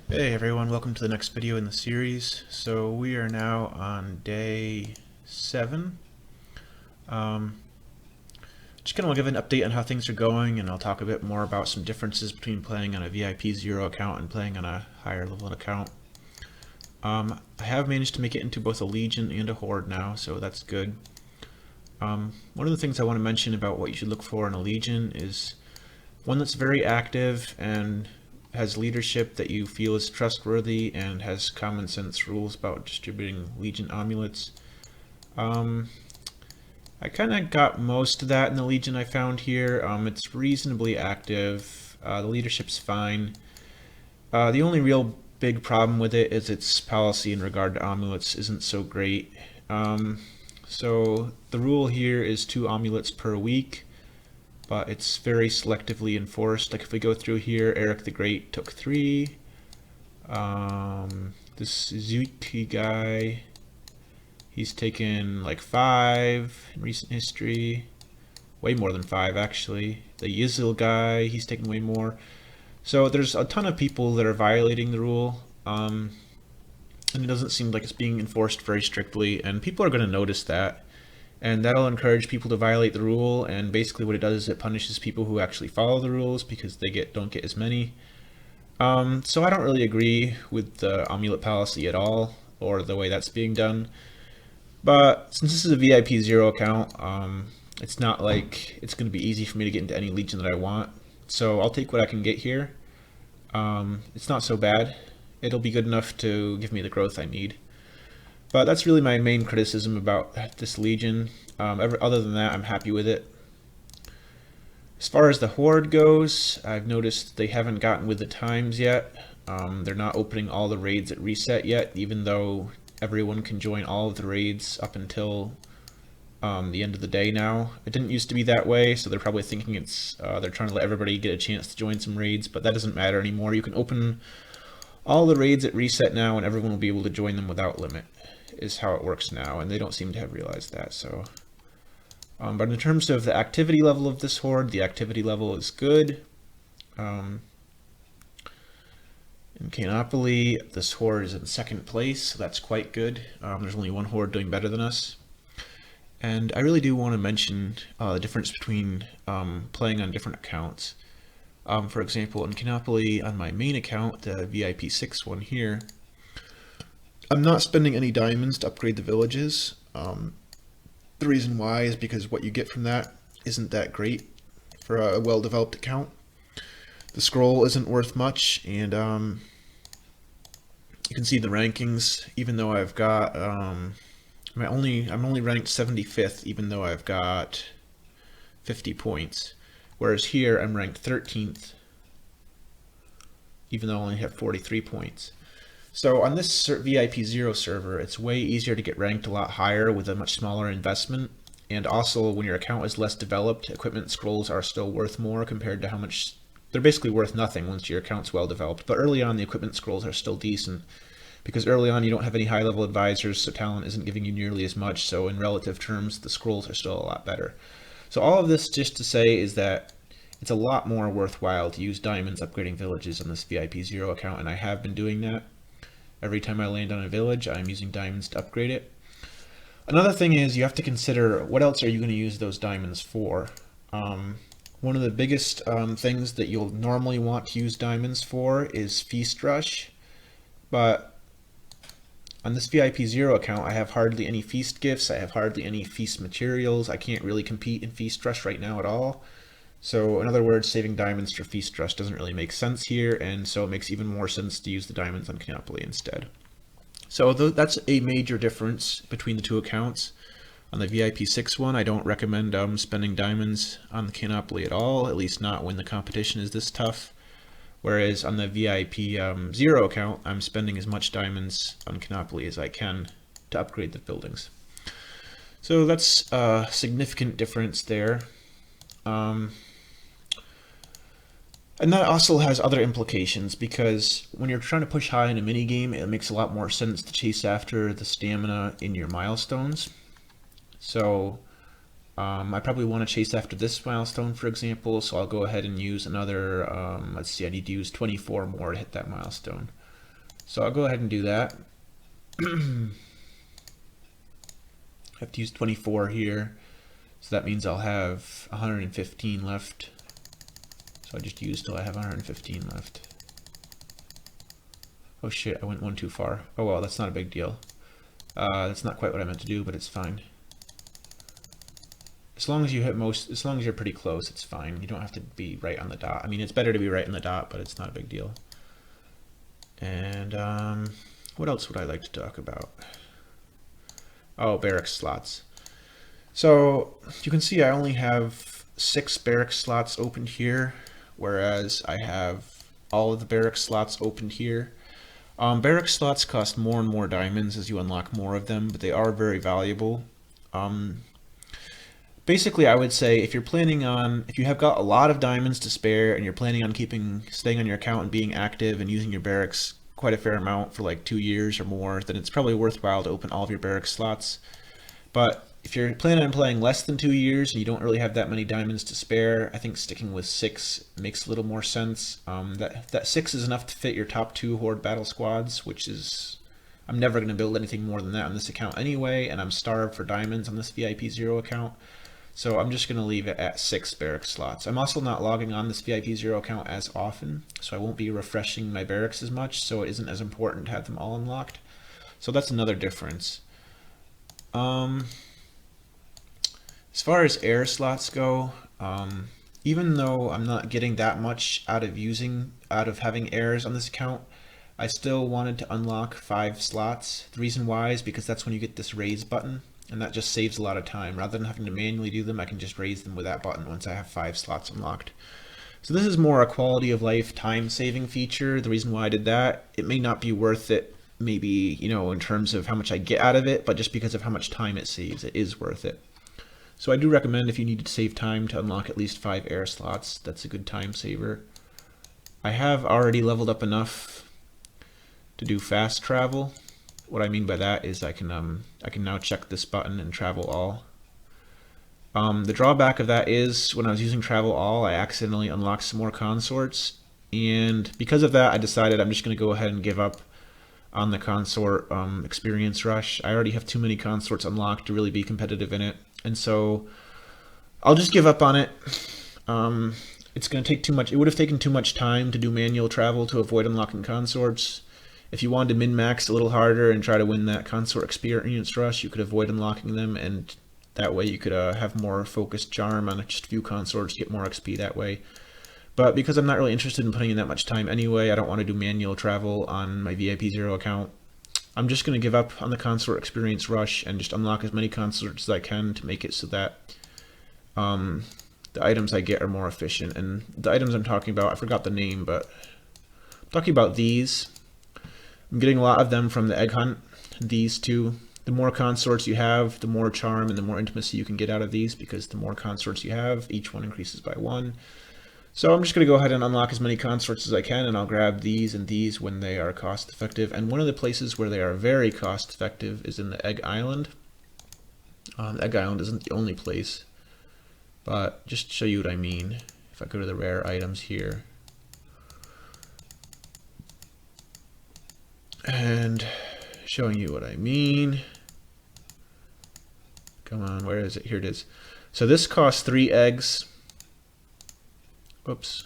Hey everyone, welcome to the next video in the series. So we are now on day 7. Um, just kind of give an update on how things are going, and I'll talk a bit more about some differences between playing on a VIP 0 account and playing on a higher level account. I have managed to make it into both a Legion and a Horde now, so that's good. One of the things I want to mention about what you should look for in a Legion is one that's very active and has leadership that you feel is trustworthy and has common sense rules about distributing Legion amulets. I kind of got most of that in the Legion I found here. It's reasonably active. The leadership's fine. The only real big problem with it is its policy in regard to amulets isn't so great. So the rule here is 2 amulets per week, but it's very selectively enforced. Like if we go through here, Eric the Great took 3. This Zuki guy, he's taken like 5 in recent history. Way more than 5 actually. The Yizil guy, he's taken way more. So there's a ton of people that are violating the rule. And it doesn't seem like it's being enforced very strictly, and people are going to notice that. And that'll encourage people to violate the rule, and basically what it does is it punishes people who actually follow the rules because they don't get as many. So I don't really agree with the amulet policy at all, or the way that's being done. But since this is a VIP 0 account, it's not like it's going to be easy for me to get into any Legion that I want. So I'll take what I can get here. It's not so bad. It'll be good enough to give me the growth I need. But that's really my main criticism about this Legion. Other than that, I'm happy with it. As far as the Horde goes, I've noticed they haven't gotten with the times yet. They're not opening all the raids at reset yet, even though everyone can join all of the raids up until the end of the day now. It didn't used to be that way, so they're probably thinking it's they're trying to let everybody get a chance to join some raids, but that doesn't matter anymore. You can open all the raids at reset now, and everyone will be able to join them without limit, is how it works now, and they don't seem to have realized that. So, but in terms of the activity level of this horde, the activity level is good. In Canopoly, this horde is in 2nd place, so that's quite good. There's only one horde doing better than us. And I really do want to mention the difference between playing on different accounts. For example, in Canopoly, on my main account, the VIP 6 one here, I'm not spending any diamonds to upgrade the villages. The reason why is because what you get from that isn't that great for a well-developed account. The scroll isn't worth much, and you can see the rankings. Even though I've got, I'm only ranked 75th, even though I've got 50 points. Whereas here I'm ranked 13th, even though I only have 43 points. So on this VIP 0 server, it's way easier to get ranked a lot higher with a much smaller investment. And also, when your account is less developed, equipment scrolls are still worth more compared to how much... They're basically worth nothing once your account's well developed. But early on, the equipment scrolls are still decent, because early on you don't have any high-level advisors, so talent isn't giving you nearly as much. So in relative terms, the scrolls are still a lot better. So all of this just to say is that it's a lot more worthwhile to use diamonds upgrading villages on this VIP 0 account, and I have been doing that. Every time I land on a village, I'm using diamonds to upgrade it. Another thing is you have to consider what else are you going to use those diamonds for. One of the biggest things that you'll normally want to use diamonds for is Feast Rush, but on this VIP 0 account, I have hardly any feast gifts, I have hardly any feast materials, I can't really compete in Feast Rush right now at all. So in other words, saving diamonds for Feast Rush doesn't really make sense here, and so it makes even more sense to use the diamonds on Canopoly instead. So that's a major difference between the two accounts. On the VIP 6 one, I don't recommend spending diamonds on the Canopoly at all, at least not when the competition is this tough. Whereas on the VIP 0 account, I'm spending as much diamonds on Canopoly as I can to upgrade the buildings. So that's a significant difference there. And that also has other implications, because when you're trying to push high in a minigame, it makes a lot more sense to chase after the stamina in your milestones. So I probably want to chase after this milestone, for example, so I'll go ahead and use another, let's see, I need to use 24 more to hit that milestone. So I'll go ahead and do that. I have to use 24 here, so that means I'll have 115 left. So I just use till I have 115 left. Oh shit, I went one too far. Oh well, that's not a big deal. That's not quite what I meant to do, but it's fine. As long as you hit as long as you're pretty close, it's fine. You don't have to be right on the dot. I mean, it's better to be right on the dot, but it's not a big deal. And what else would I like to talk about? Oh, barracks slots. So you can see I only have 6 barracks slots opened here, whereas I have all of the barracks slots opened here. Barracks slots cost more and more diamonds as you unlock more of them, but they are very valuable. Basically, I would say if you have got a lot of diamonds to spare and you're planning on staying on your account and being active and using your barracks quite a fair amount for like 2 years or more, then it's probably worthwhile to open all of your barracks slots. But if you're planning on playing less than 2 years and you don't really have that many diamonds to spare, I think sticking with 6 makes a little more sense. That 6 is enough to fit your top 2 horde battle squads, which is, I'm never going to build anything more than that on this account anyway, and I'm starved for diamonds on this VIP 0 account. So I'm just going to leave it at 6 barracks slots. I'm also not logging on this VIP 0 account as often, so I won't be refreshing my barracks as much, so it isn't as important to have them all unlocked. So that's another difference. As far as air slots go, even though I'm not getting that much out of having airs on this account, I still wanted to unlock 5 slots. The reason why is because that's when you get this raise button, and that just saves a lot of time. Rather than having to manually do them, I can just raise them with that button once I have 5 slots unlocked. So this is more a quality of life time saving feature. The reason why I did that, it may not be worth it, maybe, you know, in terms of how much I get out of it, but just because of how much time it saves, it is worth it. So I do recommend if you need to save time to unlock at least 5 air slots, that's a good time saver. I have already leveled up enough to do fast travel. What I mean by that is I can now check this button and travel all. The drawback of that is when I was using travel all, I accidentally unlocked some more consorts, and because of that I decided I'm just going to go ahead and give up on the consort experience rush. I already have too many consorts unlocked to really be competitive in it, and so I'll just give up on it. It's going to take too much. It would have taken too much time to do manual travel to avoid unlocking consorts. If you wanted to min-max a little harder and try to win that consort experience rush, you could avoid unlocking them, and that way you could have more focused charm on just a few consorts, get more XP that way. But because I'm not really interested in putting in that much time anyway, I don't want to do manual travel on my VIP 0 account. I'm just going to give up on the consort experience rush and just unlock as many consorts as I can to make it so that the items I get are more efficient. And the items I'm talking about, I forgot the name, but I'm talking about these. I'm getting a lot of them from the egg hunt, these two. The more consorts you have, the more charm and the more intimacy you can get out of these, because the more consorts you have, each one increases by 1. So I'm just going to go ahead and unlock as many consorts as I can, and I'll grab these and these when they are cost effective. And one of the places where they are very cost effective is in the Egg Island. The Egg Island isn't the only place, but just to show you what I mean, if I go to the rare items here, and showing you what I mean. Come on, where is it? Here it is. So this costs 3 eggs. Whoops.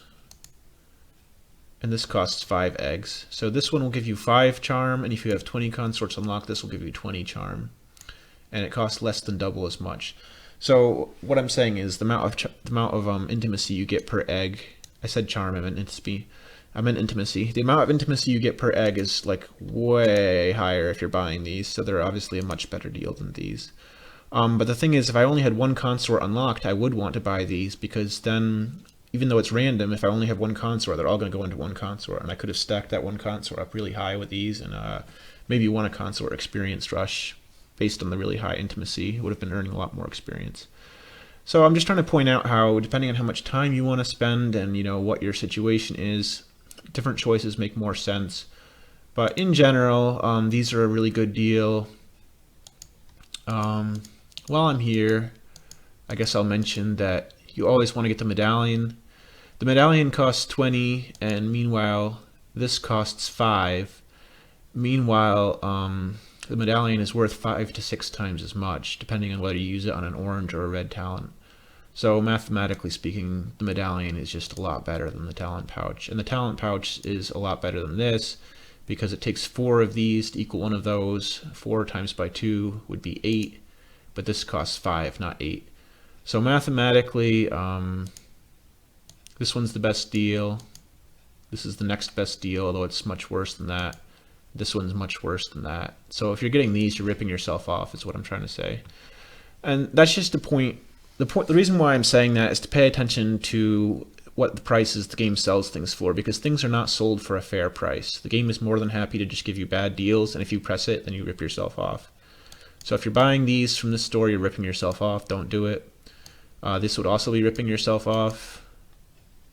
And this costs 5 eggs. So this one will give you 5 charm, and if you have 20 consorts unlocked, this will give you 20 charm. And it costs less than double as much. So what I'm saying is the amount of intimacy you get per egg. I said charm, I meant intimacy. The amount of intimacy you get per egg is like way higher if you're buying these, so they're obviously a much better deal than these. But the thing is, if I only had 1 consort unlocked, I would want to buy these, because then, even though it's random, if I only have 1 consort, they're all going to go into 1 consort, and I could have stacked that 1 consort up really high with these, and maybe won a consort experience rush based on the really high intimacy. Would have been earning a lot more experience. So I'm just trying to point out how, depending on how much time you want to spend and, you know, what your situation is, different choices make more sense. But in general, these are a really good deal. While I'm here, I guess I'll mention that you always want to get the medallion. The medallion costs 20, and meanwhile, this costs 5. Meanwhile, the medallion is worth 5 to 6 times as much, depending on whether you use it on an orange or a red talent. So mathematically speaking, the medallion is just a lot better than the talent pouch. And the talent pouch is a lot better than this because it takes 4 of these to equal one of those. 4 times by 2 would be 8, but this costs 5, not 8. So mathematically, this one's the best deal. This is the next best deal, although it's much worse than that. This one's much worse than that. So if you're getting these, you're ripping yourself off, is what I'm trying to say. And that's just the point. The reason why I'm saying that is to pay attention to what the prices the game sells things for, because things are not sold for a fair price. The game is more than happy to just give you bad deals, and if you press it, then you rip yourself off. So if you're buying these from the store, you're ripping yourself off. Don't do it. This would also be ripping yourself off,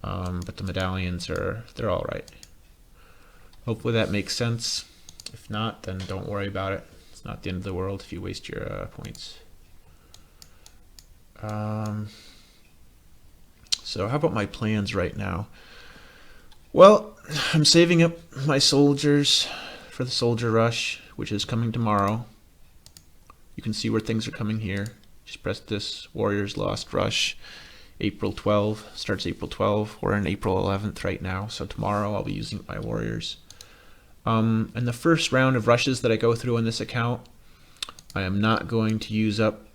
but the medallions they're all right. Hopefully that makes sense. If not, then don't worry about it. It's not the end of the world if you waste your points. So how about my plans right now? Well, I'm saving up my soldiers for the soldier rush, which is coming tomorrow. You can see where things are coming here. Just press this, Warriors Lost Rush, April 12, starts April 12. We're in April 11th right now, so tomorrow I'll be using my warriors. And the first round of rushes that I go through on this account, I am not going to use up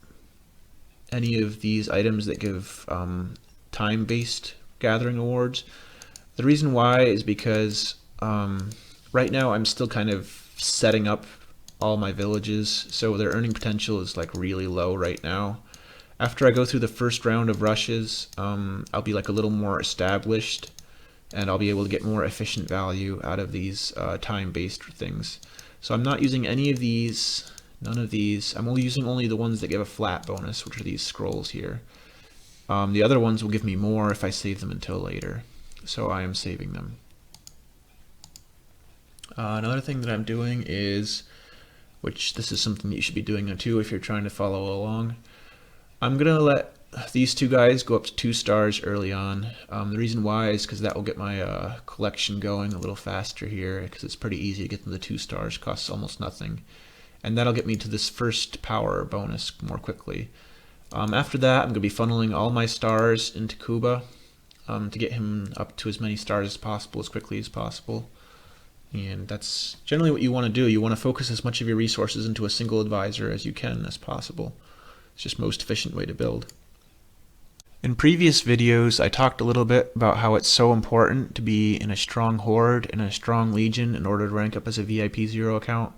any of these items that give time-based gathering awards. The reason why is because right now I'm still kind of setting up all my villages, so their earning potential is like really low right now. After I go through the first round of rushes, I'll be like a little more established, and I'll be able to get more efficient value out of these time-based things. So I'm not using any of these, none of these. I'm only using the ones that give a flat bonus, which are these scrolls here. The other ones will give me more if I save them until later, so I am saving them. Another thing that I'm doing is, which this is something that you should be doing too if you're trying to follow along, I'm going to let these two guys go up to 2 stars early on. The reason why is because that will get my collection going a little faster here, because it's pretty easy to get them to 2 stars, costs almost nothing. And that'll get me to this first power bonus more quickly. After that, I'm going to be funneling all my stars into Kuba to get him up to as many stars as possible, as quickly as possible. And that's generally what you want to do. You want to focus as much of your resources into a single advisor as you can as possible. It's just the most efficient way to build. In previous videos, I talked a little bit about how it's so important to be in a strong horde and a strong legion in order to rank up as a VIP 0 account.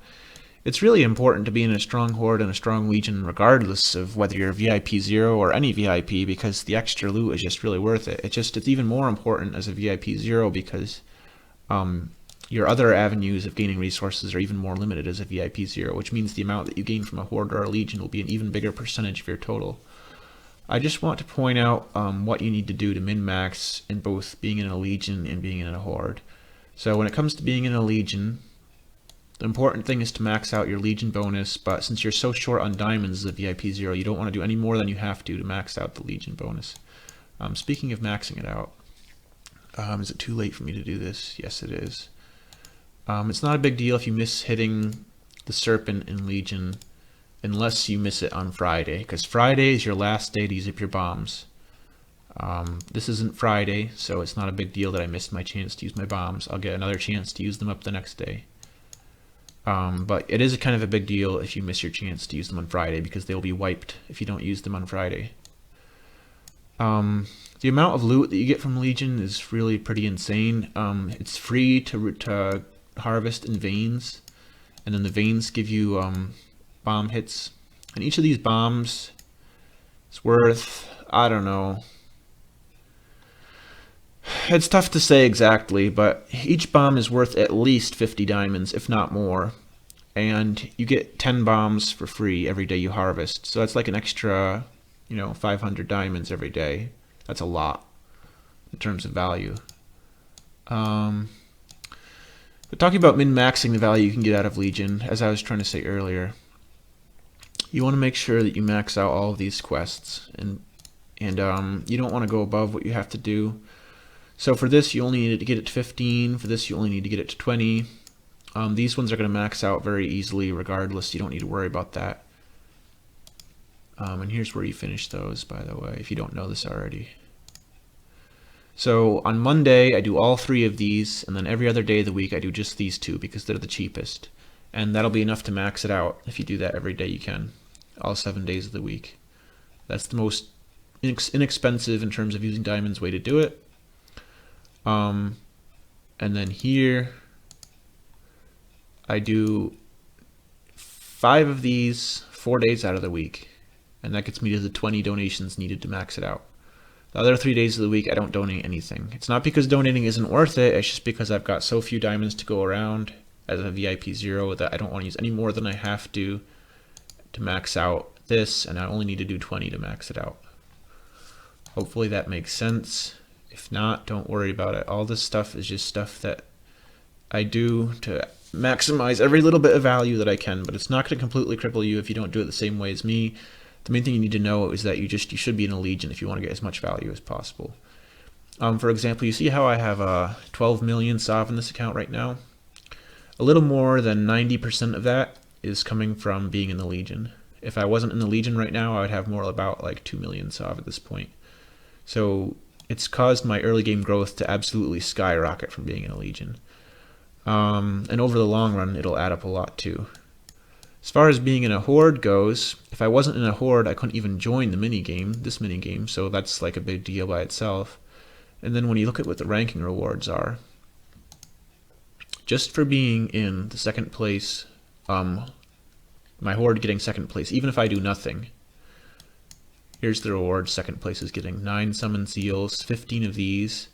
It's really important to be in a strong horde and a strong legion regardless of whether you're VIP 0 or any VIP, because the extra loot is just really worth it. It's even more important as a VIP 0 because your other avenues of gaining resources are even more limited as a VIP 0, which means the amount that you gain from a horde or a legion will be an even bigger percentage of your total. I just want to point out what you need to do to min-max in both being in a legion and being in a horde. So when it comes to being in a legion, the important thing is to max out your legion bonus, but since you're so short on diamonds as a VIP 0, you don't want to do any more than you have to max out the legion bonus. Speaking of maxing it out, is it too late for me to do this? Yes, it is. It's not a big deal if you miss hitting the Serpent in Legion, unless you miss it on Friday, because Friday is your last day to use up your bombs. This isn't Friday, so it's not a big deal that I missed my chance to use my bombs. I'll get another chance to use them up the next day. But it is kind of a big deal if you miss your chance to use them on Friday, because they'll be wiped if you don't use them on Friday. The amount of loot that you get from Legion is really pretty insane. It's free to harvest in veins, and then the veins give you bomb hits, and each of these bombs is worth, I don't know, it's tough to say exactly, but each bomb is worth at least 50 diamonds, if not more, and you get 10 bombs for free every day you harvest, so that's like an extra 500 diamonds every day. That's a lot in terms of value. But talking about min-maxing the value you can get out of Legion, as I was trying to say earlier, you want to make sure that you max out all of these quests, and you don't want to go above what you have to do. So for this, you only need to get it to 15. For this, you only need to get it to 20. These ones are going to max out very easily regardless. You don't need to worry about that. And here's where you finish those, by the way, if you don't know this already. So on Monday, I do all 3 of these, and then every other day of the week, I do just these 2 because they're the cheapest. And that'll be enough to max it out if you do that every day you can, all 7 days of the week. That's the most inexpensive in terms of using diamonds way to do it. And then here, I do 5 of these 4 days out of the week, and that gets me to the 20 donations needed to max it out. The other 3 days of the week, I don't donate anything. It's not because donating isn't worth it, it's just because I've got so few diamonds to go around as a VIP 0 that I don't want to use any more than I have to max out this, and I only need to do 20 to max it out. Hopefully that makes sense. If not, don't worry about it. All this stuff is just stuff that I do to maximize every little bit of value that I can, but it's not going to completely cripple you if you don't do it the same way as me. The main thing you need to know is that you should be in a legion if you want to get as much value as possible. For example, you see how I have 12 million SOV in this account right now? A little more than 90% of that is coming from being in the legion. If I wasn't in the legion right now, I would have more about like 2 million SOV at this point. So it's caused my early game growth to absolutely skyrocket from being in a legion. And over the long run, it'll add up a lot too. As far as being in a horde goes, if I wasn't in a horde, I couldn't even join the this minigame, so that's like a big deal by itself. And then when you look at what the ranking rewards are, just for being in the 2nd place, my horde getting 2nd place, even if I do nothing. Here's the reward. 2nd place is getting 9 summon seals, 15 of these,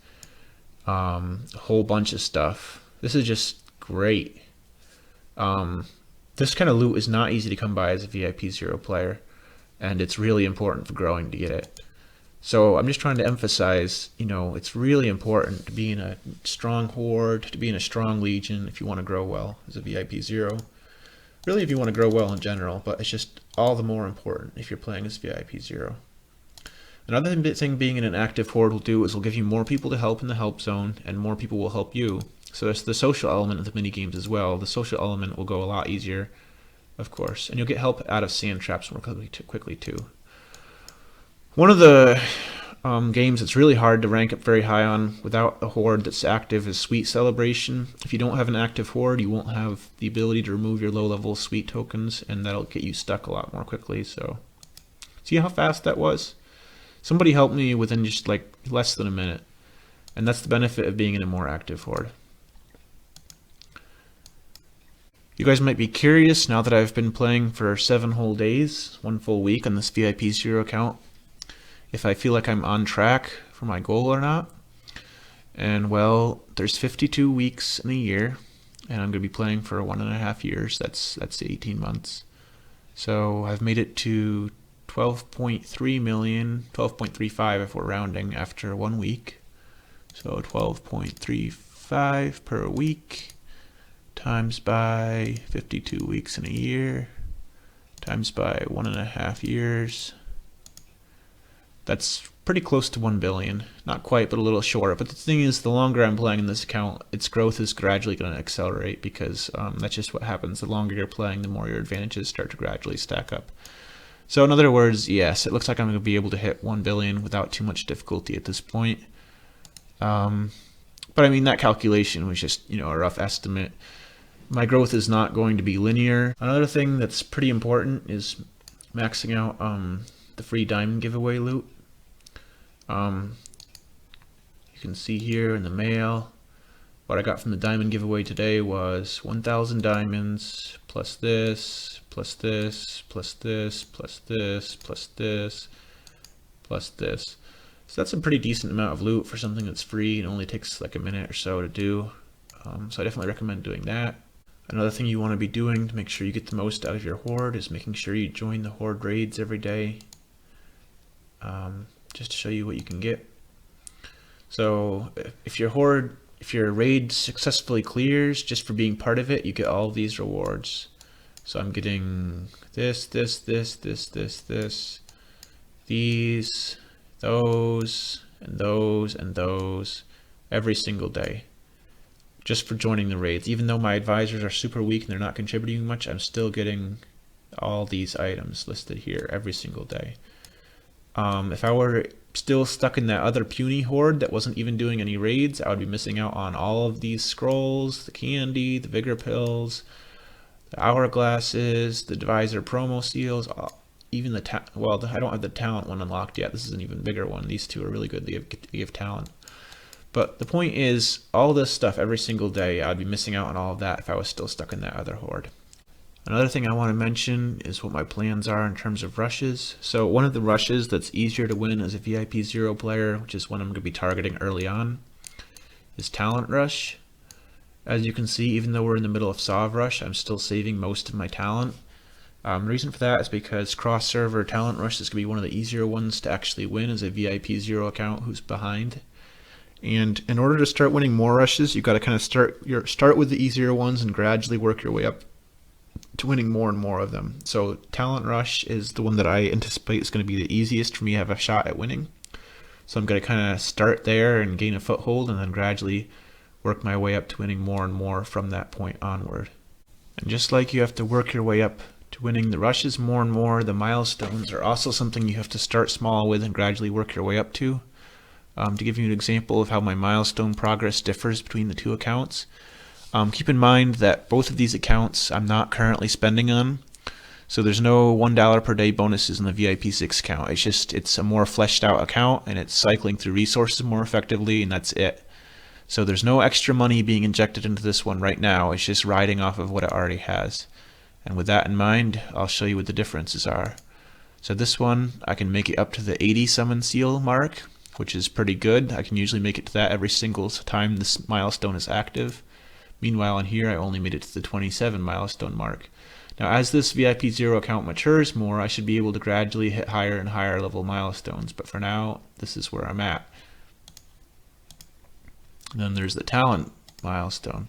a whole bunch of stuff. This is just great. This kind of loot is not easy to come by as a VIP 0 player, and it's really important for growing to get it. So I'm just trying to emphasize, it's really important to be in a strong horde, to be in a strong legion if you want to grow well as a VIP 0. Really, if you want to grow well in general, but it's just all the more important if you're playing as VIP 0. Another thing being in an active horde will do is will give you more people to help in the help zone, and more people will help you. So that's the social element of the mini games as well. The social element will go a lot easier, of course, and you'll get help out of sand traps more quickly too. One of the games that's really hard to rank up very high on without a horde that's active is Sweet Celebration. If you don't have an active horde, you won't have the ability to remove your low-level sweet tokens, and that'll get you stuck a lot more quickly. So, see how fast that was? Somebody helped me within just like less than a minute, and that's the benefit of being in a more active horde. You guys might be curious, now that I've been playing for 7 whole days, 1 full week on this VIP 0 account, if I feel like I'm on track for my goal or not. And well, there's 52 weeks in a year, and I'm going to be playing for 1.5 years. That's 18 months. So I've made it to 12.3 million, 12.35 if we're rounding after 1 week. So 12.35 per week times by 52 weeks in a year times by 1.5 years. That's pretty close to 1 billion. Not quite, but a little short. But the thing is, the longer I'm playing in this account, its growth is gradually going to accelerate because that's just what happens. The longer you're playing, the more your advantages start to gradually stack up. So in other words, yes, it looks like I'm going to be able to hit 1 billion without too much difficulty at this point. But I mean, that calculation was just, a rough estimate. My growth is not going to be linear. Another thing that's pretty important is maxing out the free diamond giveaway loot. You can see here in the mail, what I got from the diamond giveaway today was 1,000 diamonds, plus this, plus this, plus this, plus this, plus this, plus this. So that's a pretty decent amount of loot for something that's free and only takes like a minute or so to do. So I definitely recommend doing that. Another thing you want to be doing to make sure you get the most out of your horde is making sure you join the horde raids every day, just to show you what you can get. So if your raid successfully clears just for being part of it, you get all of these rewards. So I'm getting this, these, those, and those, and those every single day, just for joining the raids. Even though my advisors are super weak and they're not contributing much, I'm still getting all these items listed here every single day. If I were still stuck in that other puny horde that wasn't even doing any raids, I would be missing out on all of these scrolls, the candy, the vigor pills, the hourglasses, the advisor promo seals, even the well, I don't have the talent one unlocked yet. This is an even bigger one. These two are really good. They give talent. But the point is, all this stuff every single day, I'd be missing out on all of that if I was still stuck in that other horde. Another thing I want to mention is what my plans are in terms of rushes. So one of the rushes that's easier to win as a VIP 0 player, which is one I'm going to be targeting early on, is Talent Rush. As you can see, even though we're in the middle of Sov Rush, I'm still saving most of my talent. The reason for that is because cross-server Talent Rush is going to be one of the easier ones to actually win as a VIP 0 account who's behind. And in order to start winning more rushes, you've got to kind of start with the easier ones and gradually work your way up to winning more and more of them. So Talent Rush is the one that I anticipate is going to be the easiest for me to have a shot at winning. So I'm going to kind of start there and gain a foothold and then gradually work my way up to winning more and more from that point onward. And just like you have to work your way up to winning the rushes more and more, the milestones are also something you have to start small with and gradually work your way up to. To give you an example of how my milestone progress differs between the two accounts, keep in mind that both of these accounts I'm not currently spending on. So there's no $1 per day bonuses in the VIP 6 account. It's a more fleshed out account and it's cycling through resources more effectively, and that's it. So there's no extra money being injected into this one right now. It's just riding off of what it already has. And with that in mind, I'll show you what the differences are. So this one, I can make it up to the 80 summon seal mark, which is pretty good. I can usually make it to that every single time this milestone is active. Meanwhile, in here, I only made it to the 27 milestone mark. Now, as this VIP 0 account matures more, I should be able to gradually hit higher and higher level milestones. But for now, this is where I'm at. And then there's the talent milestone.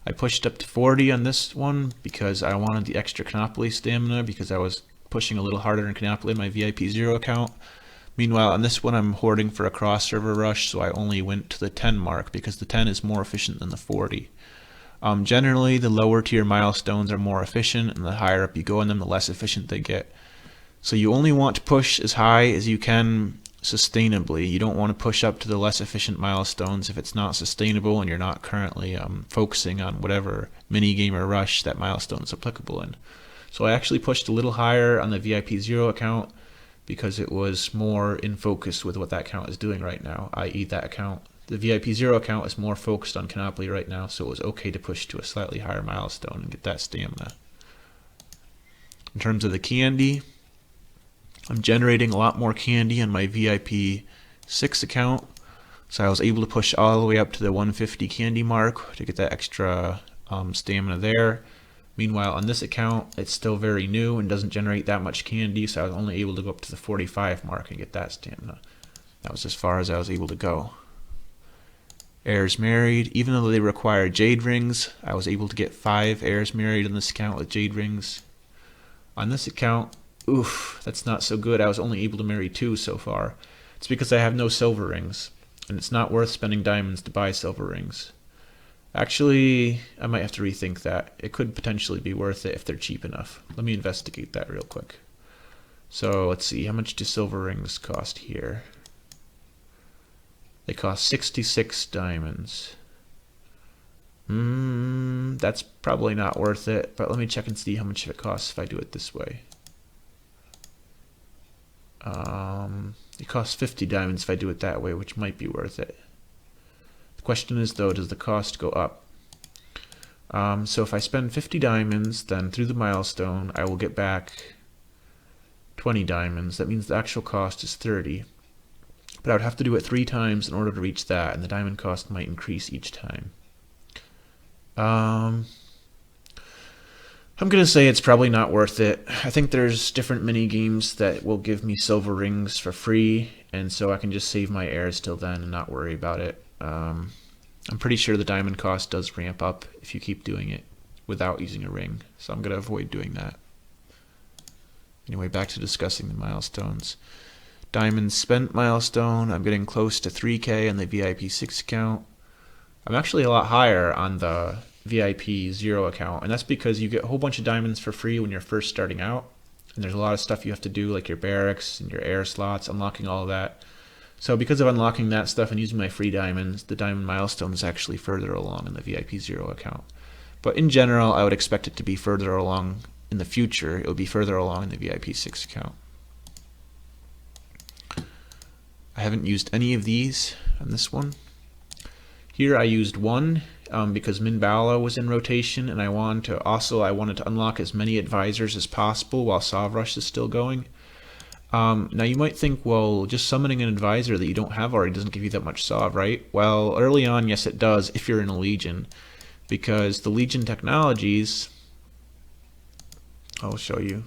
I pushed up to 40 on this one because I wanted the extra Canopoly stamina because I was pushing a little harder in Canopoly in my VIP 0 account. Meanwhile, on this one, I'm hoarding for a cross-server rush, so I only went to the 10 mark because the 10 is more efficient than the 40. Generally, the lower tier milestones are more efficient, and the higher up you go in them, the less efficient they get. So you only want to push as high as you can sustainably. You don't want to push up to the less efficient milestones if it's not sustainable and you're not currently focusing on whatever mini-game or rush that milestone is applicable in. So I actually pushed a little higher on the VIP 0 account because it was more in focus with what that account is doing right now, i.e. that account. The VIP 0 account is more focused on Canopoly right now, so it was okay to push to a slightly higher milestone and get that stamina. In terms of the candy, I'm generating a lot more candy on my VIP 6 account, so I was able to push all the way up to the 150 candy mark to get that extra stamina there. Meanwhile, on this account, it's still very new and doesn't generate that much candy, so I was only able to go up to the 45 mark and get that stamina. That was as far as I was able to go. Heirs married, even though they require jade rings, I was able to get 5 heirs married on this account with jade rings. On this account, oof, that's not so good. I was only able to marry 2 so far. It's because I have no silver rings, and it's not worth spending diamonds to buy silver rings. Actually, I might have to rethink that. It could potentially be worth it if they're cheap enough. Let me investigate that real quick. So let's see, how much do silver rings cost here? They cost 66 diamonds. That's probably not worth it, but let me check and see how much it costs if I do it this way. It costs 50 diamonds if I do it that way, which might be worth it. The question is, though, does the cost go up? So if I spend 50 diamonds, then through the milestone, I will get back 20 diamonds. That means the actual cost is 30. But I would have to do it 3 times in order to reach that, and the diamond cost might increase each time. I'm going to say it's probably not worth it. I think there's different mini games that will give me silver rings for free, and so I can just save my heirs till then and not worry about it. I'm pretty sure the diamond cost does ramp up if you keep doing it without using a ring, so I'm going to avoid doing that. Anyway, back to discussing the milestones. Diamonds spent milestone, I'm getting close to 3K on the VIP 6 account. I'm actually a lot higher on the VIP 0 account, and that's because you get a whole bunch of diamonds for free when you're first starting out, and there's a lot of stuff you have to do, like your barracks and your air slots, unlocking all of that. So because of unlocking that stuff and using my free diamonds, the diamond milestone is actually further along in the VIP 0 account. But in general, I would expect it to be further along in the future. It would be further along in the VIP 6 account. I haven't used any of these on this one. Here I used one because Minbala was in rotation, and I wanted to unlock as many advisors as possible while Sovrush is still going. Now you might think, well, just summoning an advisor that you don't have already doesn't give you that much Sov, right? Well, early on, yes it does if you're in a Legion, because the Legion technologies, I'll show you.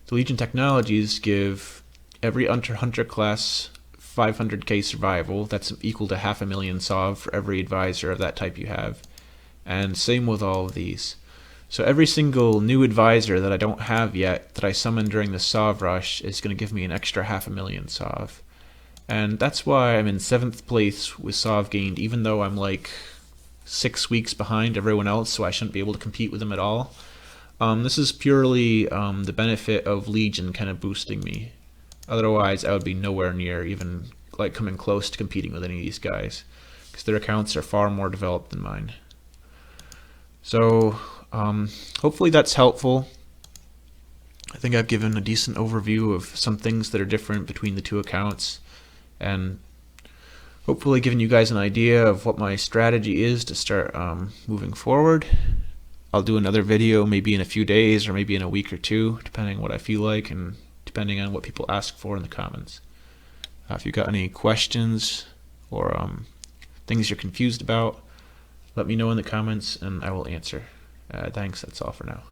The Legion technologies give every hunter class 500k survival. That's equal to 500,000 Sov for every advisor of that type you have. And same with all of these. So every single new advisor that I don't have yet that I summon during the Sov rush is going to give me an extra 500,000 Sov. And that's why I'm in 7th place with Sov gained, even though I'm like 6 weeks behind everyone else, so I shouldn't be able to compete with them at all. This is purely the benefit of Legion kind of boosting me. Otherwise, I would be nowhere near even like coming close to competing with any of these guys, because their accounts are far more developed than mine. So hopefully that's helpful. I think I've given a decent overview of some things that are different between the two accounts, and hopefully given you guys an idea of what my strategy is to start moving forward. I'll do another video maybe in a few days or maybe in a week or two, depending on what I feel like and depending on what people ask for in the comments. If you've got any questions or things you're confused about, let me know in the comments and I will answer. Thanks, that's all for now.